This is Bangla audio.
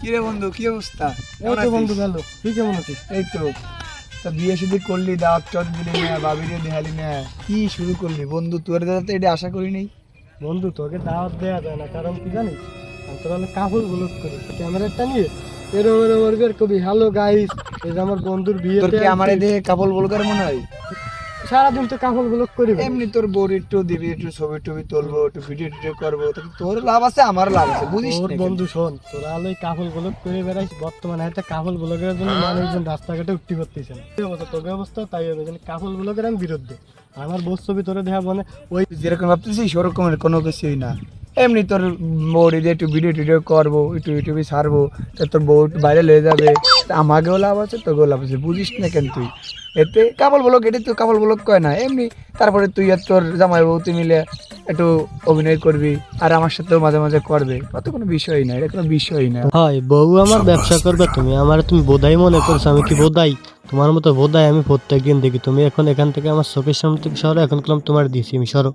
কি রে বন্ধু, কি অবস্থা? এই তো বন্ধু ভালো, তুই কেমন আছিস? এই তো। তা বিয়ে শাদী করলি, দাওয়াত টাওয়াত দিলি না, বাবিরে দেখালি না, কি শুরু করলি বন্ধু? তোর দাদা তো এটা আশা করি নাই। বন্ধু তোকে দাওয়াত দেওয়া যায় না, কারণ কি জানিস, আমি তোর অনেক কাপড় ব্লগ করি ক্যামেরাটা নিয়ে এরম এরম ওর কবি হ্যালো গাইস, এই যে আমার বন্ধুর বিয়ে। তোর কি আমার দেখে কাপল বলকার মনে হয়? সারাদিন তো কাপড় ব্লগ করি ভাই। এমনি তোর বউর একটু দিবি, একটু ছবি টবি তুলবো, একটু ভিডিও টিডিও করবো, তাতে তোর লাভ আছে আমার লাভ আছে, বুঝিস তোর না কেন? বন্ধু শোন, তোরা হলো কাপড় ব্লগ করে বেড়াইস, বর্তমানে একটা কাপড় ব্লগের জন্য মানুষজন রাস্তাঘাটে উঠতে করতেছে না। এই অবস্থা তোকে অবস্থা তাই হবে, কাপড় ব্লগের আমি বিরুদ্ধে। আমার বউ ছবি তোরে দেখা মানে ওই তুই যেরকম ভাবতেছিস ওরকমের কোনো কিছুই না। এমনি তোর বউর দিয়ে একটু ভিডিও টিডিও করবো, একটু ইউটিউবে ছাড়বো, তা তোর বউ একটু বাইরে লয়ে যাবে, তা আমাকেও লাভ আছে, তোকেও লাভ আছে, বুঝিস না কেন তুই? এতে কাপল ব্লগ, এটা তো কাপল ব্লগ কয় না এমনি। তারপরে তুই আর তোর জামাই বউ তুই মিলে একটু অভিনয় করবি, আর আমার সাথেও মাঝে মাঝে করবে, কত কোনো বিষয়ই না, এটা কোনো বিষয়ই না। হয় বউ আমার ব্যবসা করবে, তুমি বোধাই মনে করছো, আমি কি বোধাই? তোমার মতো বোধাই আমি প্রত্যেকদিন দেখি। তুমি এখন এখান থেকে আমার চোখের সামনে থেকে সরো, এখন কলম তোমার দিছি আমি, সরো।